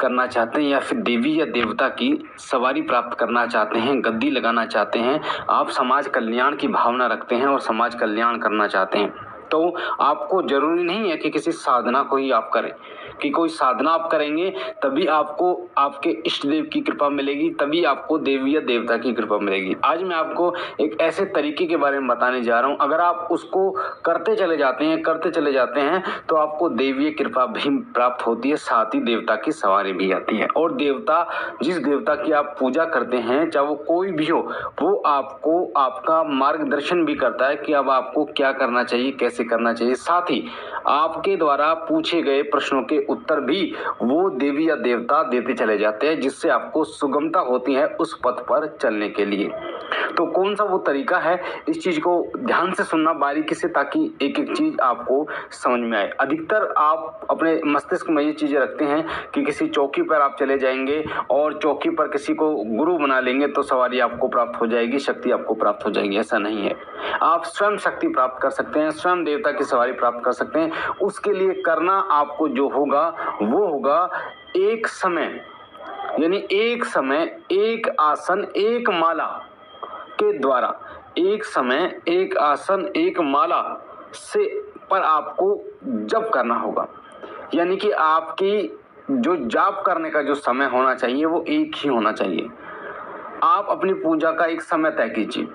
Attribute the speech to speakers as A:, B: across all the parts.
A: करना चाहते हैं या फिर देवी या देवता की सवारी प्राप्त करना चाहते हैं, गद्दी लगाना चाहते हैं, आप समाज कल्याण की भावना रखते हैं और समाज कल्याण करना चाहते हैं, तो आपको जरूरी नहीं है कि किसी साधना को ही आप करें, कि कोई साधना आप करेंगे तभी आपको आपके इष्ट देव की कृपा मिलेगी, तभी आपको देवी या देवता की कृपा मिलेगी। आज मैं आपको एक ऐसे तरीके के बारे में बताने जा रहा हूँ, अगर आप उसको करते चले जाते हैं तो आपको देवीय कृपा भी प्राप्त होती है, साथ ही देवता की सवारी भी आती है। और देवता, जिस देवता की आप पूजा करते हैं, चाहे वो कोई भी हो, वो आपको आपका मार्गदर्शन भी करता है कि अब आपको क्या करना चाहिए, कैसे करना चाहिए। साथ ही आपके द्वारा पूछे गए प्रश्नों के उत्तर भी वो देवी या देवता देते चले जाते हैं, जिससे आपको सुगमता होती है उस पथ पर चलने के लिए। तो कौन सा वो तरीका है, इस चीज को ध्यान से सुनना बारीकी से, ताकि एक एक चीज आपको समझ में आए। अधिकतर आप अपने मस्तिष्क में ये चीजें रखते हैं कि किसी चौकी पर आप चले जाएंगे और चौकी पर किसी को गुरु बना लेंगे तो सवारी आपको प्राप्त हो जाएगी, शक्ति आपको प्राप्त हो जाएगी। ऐसा नहीं है। आप स्वयं शक्ति प्राप्त कर सकते हैं, स्वयं देवता की सवारी प्राप्त कर सकते हैं। उसके लिए करना आपको जो होगा वो होगा एक समय, यानी एक समय, एक आसन, एक माला के द्वारा, एक समय, एक आसन, एक माला से पर आपको जप करना होगा। यानी कि आपकी जो जाप करने का जो समय होना चाहिए वो एक ही होना चाहिए। आप अपनी पूजा का एक समय तय कीजिए।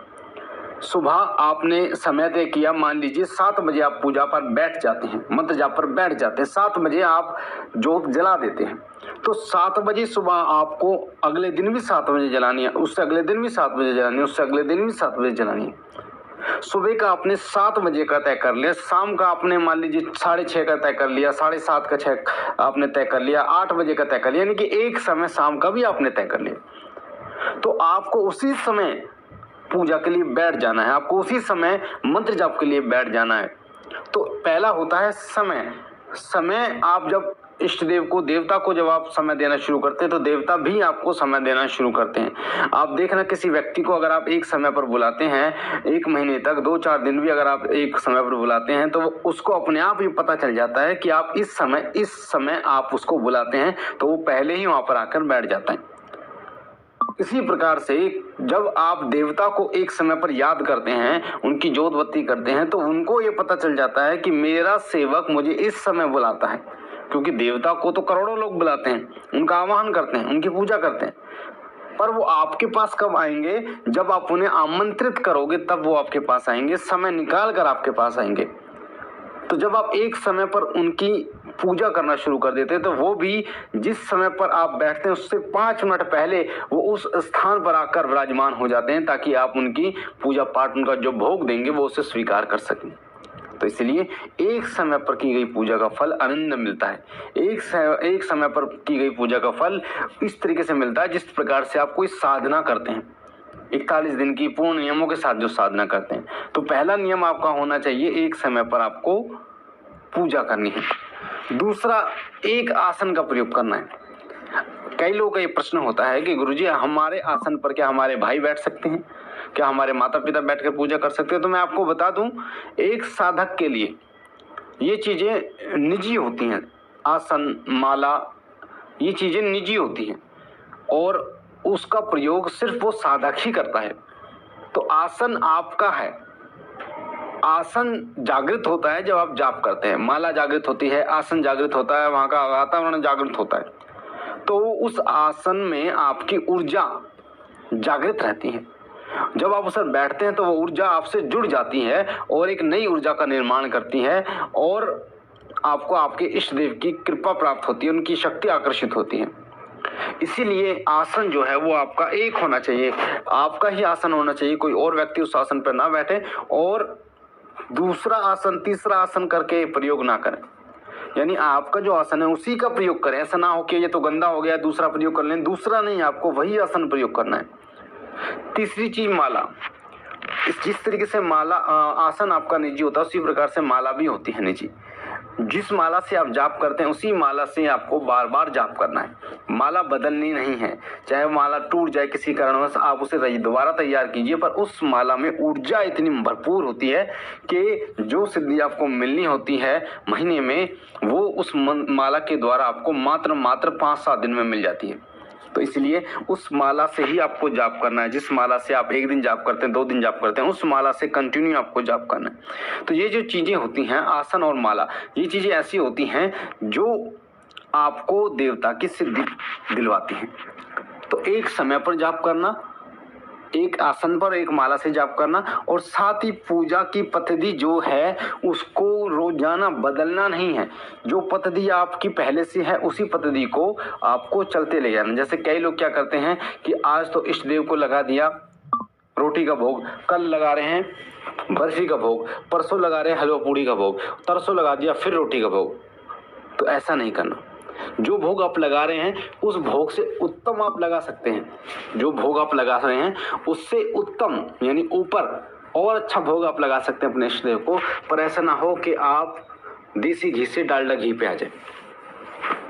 A: सुबह आपने समय तय किया, मान लीजिए 7 बजे आप पूजा पर बैठ जाते हैं, मंत्र जाप पर बैठ जाते हैं, 7 बजे आप जोत जला देते हैं, तो 7 बजे सुबह आपको अगले दिन भी 7 बजे जलानी है, उससे अगले दिन भी 7 बजे जलानी है, उससे अगले दिन भी 7 बजे जलानी है। सुबह का आपने 7 बजे का तय कर लिया, शाम का आपने मान लीजिए 6:30 का तय कर लिया, 7:30 का 6 आपने तय कर लिया, 8 बजे का तय कर लिया, यानी कि एक समय शाम का भी आपने तय कर लिया। तो आपको उसी समय पूजा के लिए बैठ जाना है, आपको उसी समय मंत्र जाप के लिए बैठ जाना है। तो पहला होता है समय। समय आप जब इष्ट देव को, देवता को जब आप समय देना शुरू करते हैं तो देवता भी आपको समय देना शुरू करते हैं। आप देखना, किसी व्यक्ति को अगर आप एक समय पर बुलाते हैं, 1 महीने तक 2-4 दिन भी अगर आप एक समय पर बुलाते हैं, तो उसको अपने आप ही पता चल जाता है कि आप इस समय आप उसको बुलाते हैं, तो वो पहले ही वहां पर आकर बैठ जाता है। इसी प्रकार से जब आप देवता को एक समय पर याद करते हैं, उनकी जोत बत्ती करते हैं, तो उनको ये पता चल जाता है कि मेरा सेवक मुझे इस समय बुलाता है, क्योंकि देवता को तो करोड़ों लोग बुलाते हैं, उनका आवाहन करते हैं, उनकी पूजा करते हैं, पर वो आपके पास कब आएंगे? जब आप उन्हें आमंत्रित करोगे तब वो आपके पास आएंगे, समय निकाल कर आपके पास आएंगे। तो जब आप एक समय पर उनकी पूजा करना शुरू कर देते हैं, तो वो भी जिस समय पर आप बैठते हैं उससे 5 मिनट पहले वो उस स्थान पर आकर विराजमान हो जाते हैं, ताकि आप उनकी पूजा पाठ, उनका जो भोग देंगे वो उसे स्वीकार कर सकें। तो इसलिए एक समय पर की गई पूजा का फल अनंत मिलता है। एक समय पर की गई पूजा का फल इस तरीके से मिलता है जिस प्रकार से आप कोई साधना करते हैं, 41 दिन की पूर्ण नियमों के साथ जो साधना करते हैं। तो पहला नियम आपका होना चाहिए, एक समय पर आपको पूजा करनी है। दूसरा, एक आसन का प्रयोग करना है। कई लोगों का ये प्रश्न होता है कि गुरुजी, हमारे आसन पर क्या हमारे भाई बैठ सकते हैं, क्या हमारे माता पिता बैठकर पूजा कर सकते हैं? तो मैं आपको बता दूं, एक साधक के लिए ये चीजें निजी होती हैं। आसन, माला, ये चीजें निजी होती हैं और उसका प्रयोग सिर्फ वो साधक ही करता है। तो आसन आपका है। आसन जागृत होता है जब आप जाप करते हैं, माला जागृत होती है, आसन जागृत होता है, वहां का वातावरण जागृत होता है। तो उस आसन में आपकी ऊर्जा जागृत रहती है। जब आप उस पर बैठते हैं तो वो ऊर्जा आपसे जुड़ जाती है और एक नई ऊर्जा का निर्माण करती है और आपको आपके इष्ट देव की कृपा प्राप्त होती है, उनकी शक्ति आकर्षित होती है। इसीलिए आसन जो है वो आपका एक होना चाहिए, आपका ही आसन होना चाहिए, कोई और व्यक्ति उस आसन पर ना बैठे और दूसरा आसन, तीसरा आसन करके प्रयोग ना करें। यानी आपका जो आसन है उसी का प्रयोग करें। ऐसा ना हो कि ये तो गंदा हो गया, दूसरा प्रयोग कर लें। दूसरा नहीं, आपको वही आसन प्रयोग करना है। तीसरी चीज, माला। जिस तरीके से माला आसन आपका निजी होता है, उसी प्रकार से माला भी होती है निजी। जिस माला से आप जाप करते हैं उसी माला से आपको बार बार जाप करना है। माला बदलनी नहीं है, चाहे माला टूट जाए किसी कारणवश आप उसे दोबारा तैयार कीजिए, पर उस माला में ऊर्जा इतनी भरपूर होती है कि जो सिद्धि आपको मिलनी होती है महीने में, वो उस माला के द्वारा आपको मात्र 5-7 दिन में मिल जाती है। तो इसलिए उस माला से ही आपको जाप करना है। जिस माला से आप 1 दिन जाप करते हैं, 2 दिन जाप करते हैं, उस माला से कंटिन्यू आपको जाप करना है। तो ये जो चीज़ें होती हैं, आसन और माला, ये चीज़ें ऐसी होती हैं जो आपको देवता की सिद्धि दिलवाती हैं। तो एक समय पर जाप करना, एक आसन पर एक माला से जाप करना, और साथ ही पूजा की पद्धति जो है उसको रोजाना बदलना नहीं है। जो पद्धति आपकी पहले से है उसी पद्धति को आपको चलते ले जाना। जैसे कई लोग क्या करते हैं कि आज तो इष्ट देव को लगा दिया रोटी का भोग, कल लगा रहे हैं बर्फी का भोग, परसों लगा रहे हैं हलवा पूड़ी का भोग, तरसों लगा दिया फिर रोटी का भोग। तो ऐसा नहीं करना। जो भोग आप लगा रहे हैं उस भोग से उत्तम आप लगा सकते हैं। जो भोग आप लगा रहे हैं उससे उत्तम यानी ऊपर और अच्छा भोग आप लगा सकते हैं अपने इष्ट देव को। पर ऐसा ना हो कि आप देसी घी से डालडा घी पे आ जाए।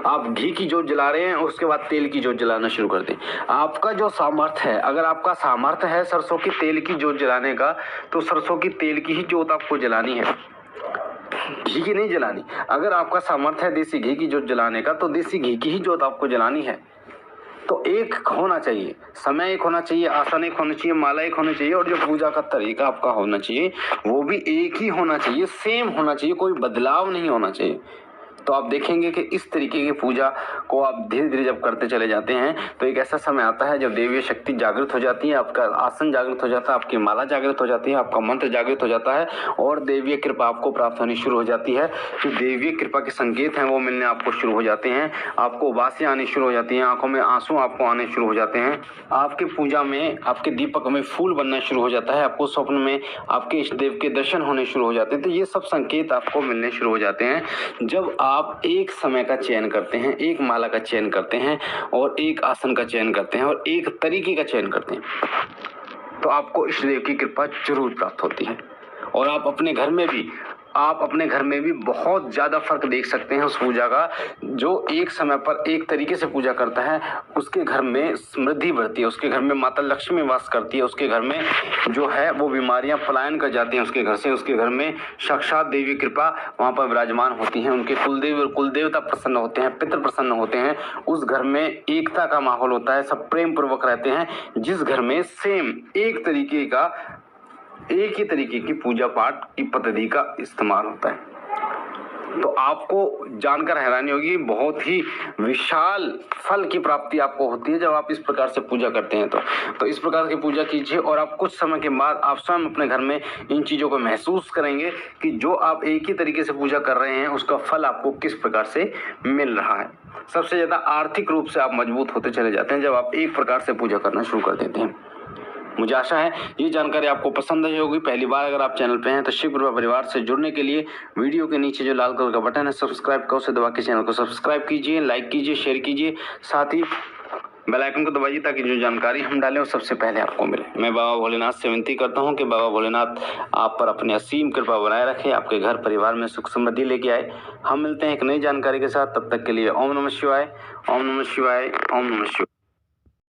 A: आप घी की जोत जला रहे हैं और उसके बाद तेल की जोत जलाना शुरू कर दें। आपका जो सामर्थ्य है, अगर आपका सामर्थ्य है सरसों की तेल की जोत जलाने का, तो सरसों की तेल की ही जोत आपको जलानी है, घी की नहीं जलानी। अगर आपका सामर्थ्य है देसी घी की जोत जलाने का, तो देसी घी की ही जोत आपको जलानी है। तो एक होना चाहिए, समय एक होना चाहिए, आसन एक होना चाहिए, माला एक होनी चाहिए, और जो पूजा का तरीका आपका होना चाहिए वो भी एक ही होना चाहिए, सेम होना चाहिए, कोई बदलाव नहीं होना चाहिए। तो आप देखेंगे कि इस तरीके की पूजा को आप धीरे धीरे जब करते चले जाते हैं तो एक ऐसा समय आता है जब देवीय शक्ति जागृत हो जाती है, आपका आसन जागृत हो जाता है, आपकी माला जागृत हो जाती है, आपका मंत्र जागृत हो जाता है, और देवीय कृपा आपको प्राप्त होनी शुरू हो जाती है। जो देवीय कृपा के संकेत हैं वो मिलने आपको शुरू हो जाते हैं, आपको उबासियाँ आनी शुरू हो जाती हैं, आंखों में आंसू आपको आने शुरू हो जाते हैं, आपकी पूजा में आपके दीपक में फूल बनना शुरू हो जाता है, आपको स्वप्न में आपके इष्ट देव के दर्शन होने शुरू हो जाते हैं। तो ये सब संकेत आपको मिलने शुरू हो जाते हैं जब आप एक समय का चयन करते हैं, एक माला का चयन करते हैं, और एक आसन का चयन करते हैं, और एक तरीके का चयन करते हैं। तो आपको इष्ट देव की कृपा जरूर प्राप्त होती है। और आप अपने घर में भी बहुत ज़्यादा फर्क देख सकते हैं उस पूजा का। जो एक समय पर एक तरीके से पूजा करता है उसके घर में समृद्धि बढ़ती है, उसके घर में माता लक्ष्मी वास करती है, उसके घर में जो है वो बीमारियां पलायन कर जाती हैं उसके घर से, उसके घर में साक्षात देवी कृपा वहाँ पर विराजमान होती हैं, उनके कुलदेव और कुलदेवता प्रसन्न होते हैं, पितृ प्रसन्न होते हैं, उस घर में एकता का माहौल होता है, सब प्रेम पूर्वक रहते हैं। जिस घर में सेम एक ही तरीके की पूजा पाठ की पद्धति का इस्तेमाल होता है। तो आपको जानकर हैरानी होगी, बहुत ही विशाल फल की प्राप्ति आपको होती है जब आप इस प्रकार से पूजा करते हैं। तो इस प्रकार की पूजा कीजिए, और आप कुछ समय के बाद आप स्वयं अपने घर में इन चीज़ों को महसूस करेंगे कि जो आप एक ही तरीके से पूजा कर रहे हैं उसका फल आपको किस प्रकार से मिल रहा है। सबसे ज़्यादा आर्थिक रूप से आप मजबूत होते चले जाते हैं जब आप एक प्रकार से पूजा करना शुरू कर देते हैं। मुझे आशा है ये जानकारी आपको पसंद आई होगी। पहली बार अगर आप चैनल पे हैं तो शिव कृपा परिवार से जुड़ने के लिए वीडियो के नीचे जो लाल कलर का बटन है सब्सक्राइब का, उसे दबा के चैनल को सब्सक्राइब कीजिए, लाइक कीजिए, शेयर कीजिए, साथ ही बेल आइकन को दबाइए ताकि जो जानकारी हम डालें वो सबसे पहले आपको मिले। मैं बाबा भोलेनाथ से विनती करता हूँ कि बाबा भोलेनाथ आप पर अपनी असीम कृपा बनाए रखें, आपके घर परिवार में सुख समृद्धि लेके आए। हम मिलते हैं एक नई जानकारी के साथ, तब तक के लिए ओम नमः शिवाय, ओम नमः शिवाय, ओम नमः शिवाय।